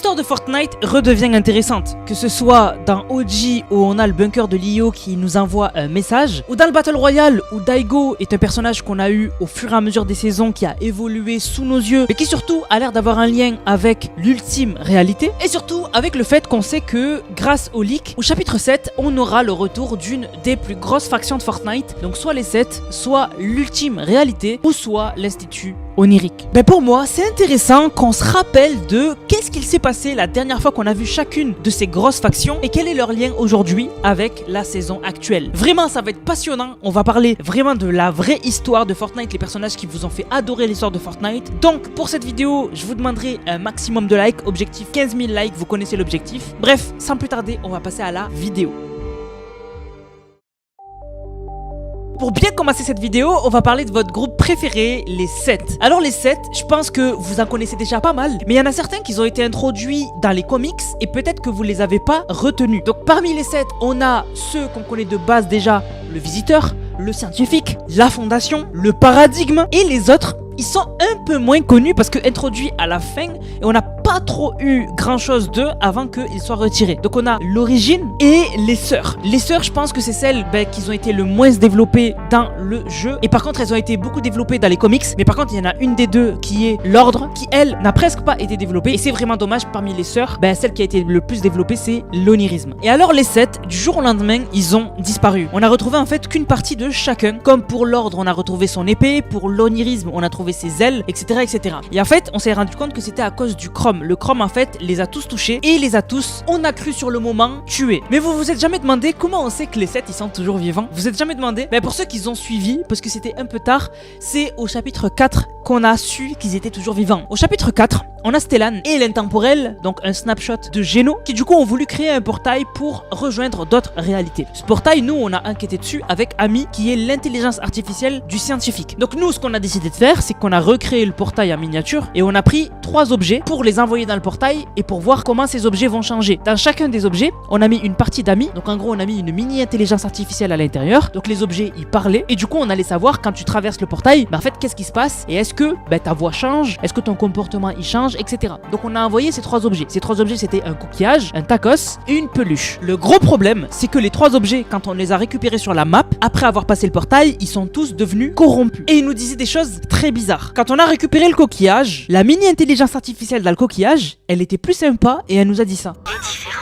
l'histoire de Fortnite redevient intéressante, que ce soit dans OG où on a le bunker de Leo qui nous envoie un message, ou dans le Battle Royale où Daigo est un personnage qu'on a eu au fur et à mesure des saisons qui a évolué sous nos yeux, mais qui surtout a l'air d'avoir un lien avec l'ultime réalité, et surtout avec le fait qu'on sait que grâce au leak, au chapitre 7, on aura le retour d'une des plus grosses factions de Fortnite, donc soit les 7, soit l'ultime réalité, ou soit l'Institut onirique. Ben pour moi, c'est intéressant qu'on se rappelle de qu'est-ce qu'il s'est passé la dernière fois qu'on a vu chacune de ces grosses factions et quel est leur lien aujourd'hui avec la saison actuelle. Vraiment, ça va être passionnant. On va parler vraiment de la vraie histoire de Fortnite, les personnages qui vous ont fait adorer l'histoire de Fortnite. Donc, pour cette vidéo, je vous demanderai un maximum de likes. Objectif 15 000 likes, vous connaissez l'objectif. Bref, sans plus tarder, on va passer à la vidéo. Pour bien commencer cette vidéo, on va parler de votre groupe préféré, les 7. Alors les 7, je pense que vous en connaissez déjà pas mal, mais il y en a certains qui ont été introduits dans les comics et peut-être que vous les avez pas retenus. Donc parmi les 7, on a ceux qu'on connaît de base déjà, le visiteur, le scientifique, la fondation, le paradigme, et les autres, ils sont un peu moins connus parce que introduits à la fin et on n'a pas trop eu grand chose d'eux avant qu'ils soient retirés. Donc on a l'origine et les sœurs. Les sœurs, je pense que c'est celles qui ont été le moins développées dans le jeu. Et par contre, elles ont été beaucoup développées dans les comics. Mais par contre, il y en a une des deux qui est l'ordre, qui elle n'a presque pas été développée. Et c'est vraiment dommage. Parmi les sœurs, celle qui a été le plus développée, c'est l'onirisme. Et alors les 7, du jour au lendemain, ils ont disparu. On a retrouvé en fait qu'une partie de chacun. Comme pour l'ordre, on a retrouvé son épée. Pour l'onirisme, on a trouvé ses ailes, etc., etc. Et en fait, on s'est rendu compte que c'était à cause du chrome. Le chrome, en fait, les a tous touchés et les a tous, on a cru sur le moment, tués. Mais vous vous êtes jamais demandé comment on sait que les 7 ils sont toujours vivants? Vous êtes jamais demandé? Pour ceux qui ont suivi, parce que c'était un peu tard, c'est au chapitre 4 qu'on a su qu'ils étaient toujours vivants. Au chapitre 4, on a Stellan et l'intemporel, donc un snapshot de Geno, qui du coup ont voulu créer un portail pour rejoindre d'autres réalités. Ce portail, nous, on a enquêté dessus avec Amy, qui est l'intelligence artificielle du scientifique. Donc nous, ce qu'on a décidé de faire, c'est qu'on a recréé le portail en miniature et on a pris 3 objets pour les envoyer dans le portail et pour voir comment ces objets vont changer. Dans chacun des objets, on a mis une partie d'Amy, donc en gros, on a mis une mini intelligence artificielle à l'intérieur. Donc les objets, ils parlaient et du coup, on allait savoir quand tu traverses le portail, en fait, qu'est-ce qui se passe et est-ce que ta voix change, est-ce que ton comportement il change, etc. Donc on a envoyé ces 3 objets. Ces 3 objets, c'était un coquillage, un tacos et une peluche. Le gros problème, c'est que les 3 objets, quand on les a récupérés sur la map, après avoir passé le portail, ils sont tous devenus corrompus. Et ils nous disaient des choses très bizarres. Quand on a récupéré le coquillage, la mini intelligence artificielle dans le coquillage, elle était plus sympa et elle nous a dit ça. Les différents,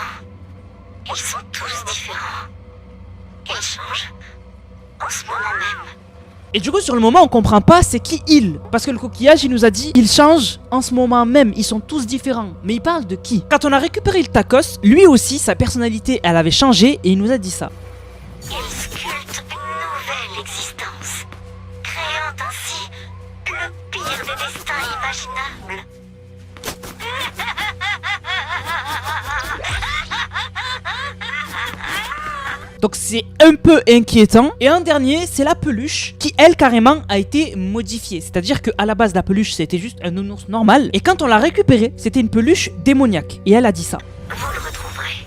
ils sont tous différents. Ils changent en ce moment même. Et du coup, sur le moment, on comprend pas c'est qui il. Parce que le coquillage, il nous a dit, il change en ce moment même. Ils sont tous différents. Mais il parle de qui? Quand on a récupéré le tacos, lui aussi, sa personnalité, elle avait changé et il nous a dit ça. Ils sculptent une nouvelle existence, créant ainsi le pire des destins imaginables. Donc c'est un peu inquiétant. Et un dernier, c'est la peluche qui, elle, carrément, a été modifiée. C'est-à-dire qu'à la base, la peluche, c'était juste un nounours normal. Et quand on l'a récupérée, c'était une peluche démoniaque. Et elle a dit ça. Vous le retrouverez.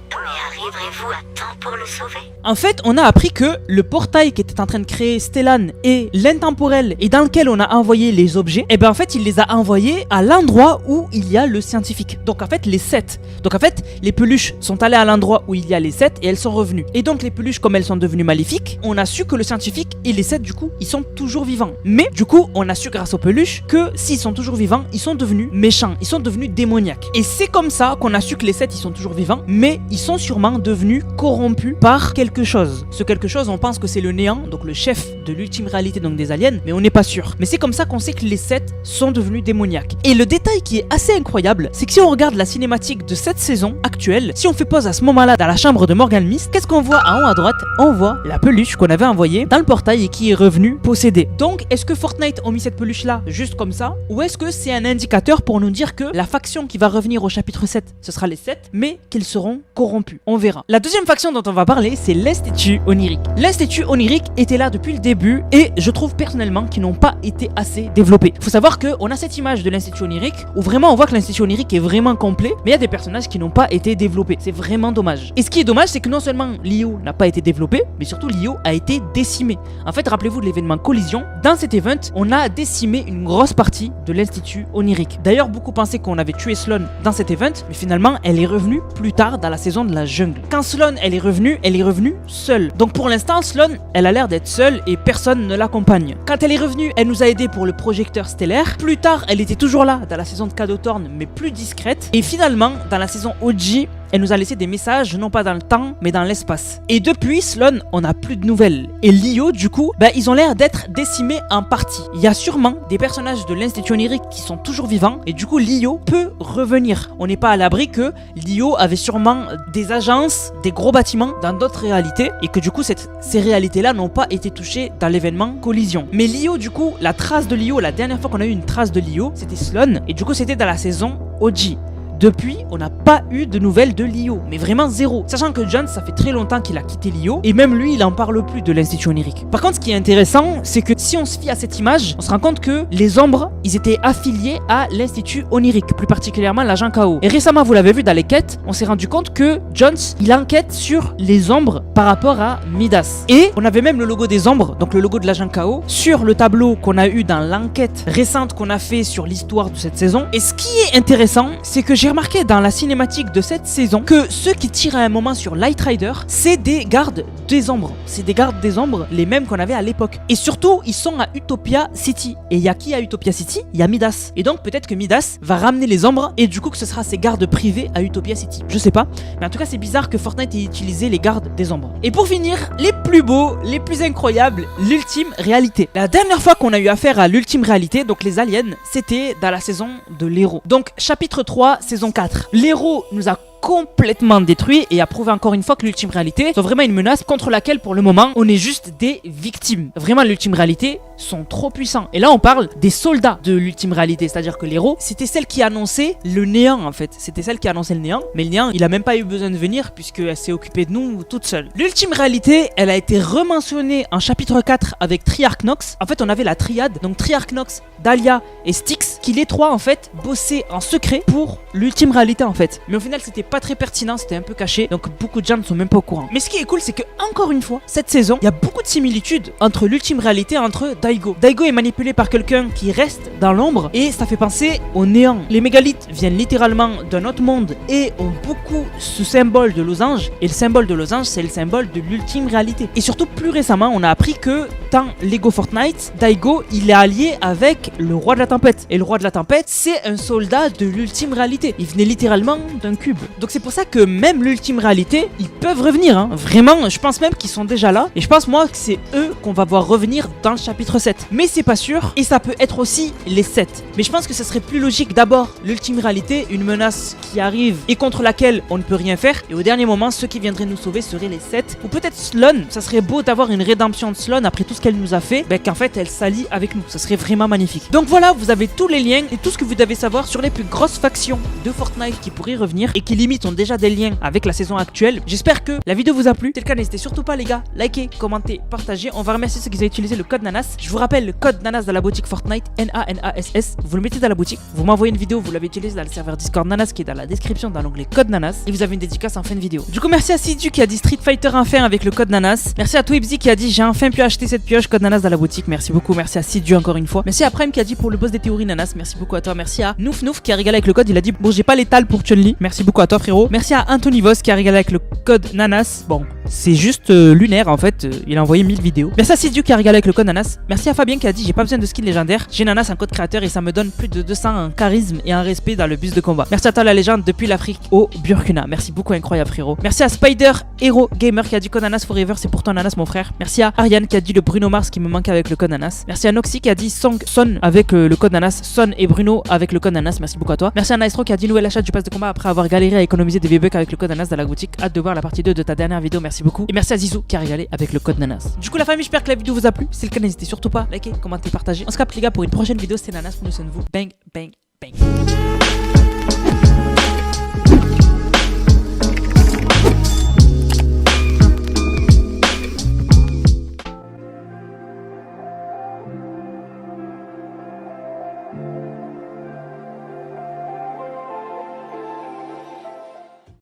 Mais arriverez-vous à temps pour le sauver? En fait, on a appris que le portail qui était en train de créer Stellan et l'intemporel et dans lequel on a envoyé les objets, en fait, il les a envoyés à l'endroit où il y a le scientifique. Donc en fait, les 7. Donc en fait, les peluches sont allées à l'endroit où il y a les 7 et elles sont revenues. Et donc les peluches, comme elles sont devenues maléfiques, on a su que le scientifique et les 7, du coup, ils sont toujours vivants. Mais du coup, on a su grâce aux peluches que s'ils sont toujours vivants, ils sont devenus méchants, ils sont devenus démoniaques. Et c'est comme ça qu'on a su que les 7, ils sont toujours vivants, mais ils sont sûrement devenus corrompus par quelque chose. Ce quelque chose, on pense que c'est le néant, donc le chef de l'ultime réalité, donc des aliens, mais on n'est pas sûr. Mais c'est comme ça qu'on sait que les 7 sont devenus démoniaques. Et le détail qui est assez incroyable, c'est que si on regarde la cinématique de cette saison actuelle, si on fait pause à ce moment-là dans la chambre de Morgan Mist, qu'est-ce qu'on voit en haut à droite? On voit la peluche qu'on avait envoyée dans le portail et qui est revenue posséder. Donc, est-ce que Fortnite ont mis cette peluche-là juste comme ça? Ou est-ce que c'est un indicateur pour nous dire que la faction qui va revenir au chapitre 7, ce sera les 7, mais qu'ils seront corrompus? On verra. La deuxième faction dont on va parler, c'est l'Institut onirique. L'Institut onirique était là depuis le début. début et je trouve personnellement qu'ils n'ont pas été assez développés. Faut savoir qu'on a cette image de l'Institut Onirique où vraiment on voit que l'Institut Onirique est vraiment complet, mais il y a des personnages qui n'ont pas été développés. C'est vraiment dommage. Et ce qui est dommage, c'est que non seulement Lio n'a pas été développé, mais surtout Lio a été décimé. En fait, rappelez-vous de l'événement Collision. Dans cet event, on a décimé une grosse partie de l'Institut Onirique. D'ailleurs, beaucoup pensaient qu'on avait tué Sloan dans cet event, mais finalement, elle est revenue plus tard dans la saison de la jungle. Quand Sloan, elle est revenue seule. Donc pour l'instant, Sloan, elle a l'air d'être seule et personne ne l'accompagne. Quand elle est revenue, elle nous a aidé pour le projecteur stellaire. Plus tard, elle était toujours là dans la saison de Cadeau Thorn, mais plus discrète. Et finalement, dans la saison OG, elle nous a laissé des messages, non pas dans le temps, mais dans l'espace. Et depuis, Sloan, on n'a plus de nouvelles. Et Lio, du coup, ils ont l'air d'être décimés en partie. Il y a sûrement des personnages de l'Institut Onirique qui sont toujours vivants, et du coup, Lio peut revenir. On n'est pas à l'abri que Lio avait sûrement des agences, des gros bâtiments dans d'autres réalités, et que du coup, ces réalités-là n'ont pas été touchées dans l'événement Collision. Mais Lio, du coup, la trace de Lio, la dernière fois qu'on a eu une trace de Lio, c'était Sloan, et du coup, c'était dans la saison OG. Depuis, on n'a pas eu de nouvelles de Lio, mais vraiment zéro. Sachant que John, ça fait très longtemps qu'il a quitté Lio, et même lui, il en parle plus de l'Institut Onirique. Par contre, ce qui est intéressant, c'est que si on se fie à cette image, on se rend compte que les ombres, ils étaient affiliés à l'Institut Onirique, plus particulièrement l'agent KO. Et récemment, vous l'avez vu dans les quêtes, on s'est rendu compte que Jones, il enquête sur les ombres par rapport à Midas. Et on avait même le logo des ombres, donc le logo de l'agent KO, sur le tableau qu'on a eu dans l'enquête récente qu'on a fait sur l'histoire de cette saison. Et ce qui est intéressant, c'est que j'ai remarqué dans la cinématique de cette saison que ceux qui tirent à un moment sur Light Rider, c'est des gardes des ombres. C'est des gardes des ombres, les mêmes qu'on avait à l'époque. Et surtout, ils sont à Utopia City. Et il y a qui à Utopia City? Il y a Midas. Et donc peut-être que Midas va ramener les ombres et du coup que ce sera ses gardes privés à Utopia City. Je sais pas. Mais en tout cas, c'est bizarre que Fortnite ait utilisé les gardes des ombres. Et pour finir, les plus beaux, les plus incroyables, l'ultime réalité. La dernière fois qu'on a eu affaire à l'ultime réalité, donc les aliens, c'était dans la saison de l'héros. Donc chapitre 3, saison 4. L'héros nous a complètement détruit et a prouvé encore une fois que l'ultime réalité sont vraiment une menace contre laquelle pour le moment on est juste des victimes. Vraiment l'ultime réalité sont trop puissants. Et là on parle des soldats de l'ultime réalité, c'est-à-dire que l'héros c'était celle qui annonçait le néant en fait. C'était celle qui annonçait le néant, mais le néant il a même pas eu besoin de venir puisqu'elle s'est occupée de nous toute seule. L'ultime réalité elle a été rementionnée en chapitre 4 avec Triarch Nox. En fait on avait la triade, donc Triarch Nox, Dahlia et Styx, qui les trois en fait bossaient en secret pour l'ultime réalité en fait. Mais au final c'était pas très pertinent, c'était un peu caché, donc beaucoup de gens ne sont même pas au courant. Mais ce qui est cool c'est que encore une fois cette saison il y a beaucoup de similitudes entre l'ultime réalité entre Daigo. Daigo est manipulé par quelqu'un qui reste dans l'ombre et ça fait penser au néant. Les mégalithes viennent littéralement d'un autre monde et ont beaucoup ce symbole de losange, et le symbole de losange c'est le symbole de l'ultime réalité. Et surtout plus récemment on a appris que dans Lego Fortnite, Daigo il est allié avec le roi de la tempête, et le roi de la tempête c'est un soldat de l'ultime réalité. Il venait littéralement d'un cube. Donc c'est pour ça que même l'ultime réalité, ils peuvent revenir, hein. Vraiment, je pense même qu'ils sont déjà là. Et je pense moi que c'est eux qu'on va voir revenir dans le chapitre 7. Mais c'est pas sûr, et ça peut être aussi les 7. Mais je pense que ce serait plus logique d'abord l'ultime réalité, une menace qui arrive et contre laquelle on ne peut rien faire. Et au dernier moment, ceux qui viendraient nous sauver seraient les 7. Ou peut-être Sloan, ça serait beau d'avoir une rédemption de Sloan après tout ce qu'elle nous a fait, qu'en fait elle s'allie avec nous. Ça serait vraiment magnifique. Donc voilà, vous avez tous les liens et tout ce que vous devez savoir sur les plus grosses factions de Fortnite qui pourraient revenir et qui limite ont déjà des liens avec la saison actuelle. J'espère que la vidéo vous a plu. Si c'est le cas, n'hésitez surtout pas les gars, likez, commentez, partagez. On va remercier ceux qui ont utilisé le code Nanas. Je vous rappelle le code Nanas dans la boutique Fortnite, N-A-N-A-S-S. Vous le mettez dans la boutique, vous m'envoyez une vidéo, vous l'avez utilisé dans le serveur Discord Nanas qui est dans la description dans l'onglet code Nanas et vous avez une dédicace en fin de vidéo. Du coup merci à Sidu qui a dit Street Fighter enfin avec le code Nanas. Merci à Twibzy qui a dit j'ai enfin pu acheter cette pioche, code Nanas dans la boutique. Merci beaucoup, merci à Sidu encore une fois. Merci à Prime qui a dit pour le boss des théories Nanas. Merci beaucoup à toi. Merci à Nouf Nouf qui a régalé avec le code, il a dit bon j'ai pas l'étal pour Chun-Li. Merci beaucoup à toi frérot. Merci à Anthony Vos qui a régalé avec le code Nanas. Bon, c'est juste lunaire en fait, il a envoyé 1000 vidéos. Merci à Sidiou qui a régalé avec le code Nanas. Merci à Fabien qui a dit j'ai pas besoin de skin légendaire, j'ai Nanas en code créateur et ça me donne plus de 200 en charisme et en respect dans le bus de combat. Merci à toi la légende depuis l'Afrique au Burkina. Merci beaucoup, incroyable frérot. Merci à Spider Hero Gamer qui a dit code Nanas forever, c'est pour toi Nanas mon frère. Merci à Ariane qui a dit le Bruno Mars qui me manquait avec le code Nanas. Merci à Noxy qui a dit Son avec le code Nanas, Son et Bruno avec le code Nanas. Merci beaucoup à toi. Merci à Naestro qui a dit nouvel achat du pass de combat après avoir galéré à économiser des V-Bucks avec le code Nanas dans la boutique. Hâte de voir la partie 2 de ta dernière vidéo, merci beaucoup. Et merci à Zizou qui a régalé avec le code Nanas. Du coup la famille, j'espère que la vidéo vous a plu. Si c'est le cas, n'hésitez surtout pas à liker, commenter, partager. On se capte les gars pour une prochaine vidéo, c'était Nanas, pour nous, c'est de vous. Bang, bang, bang.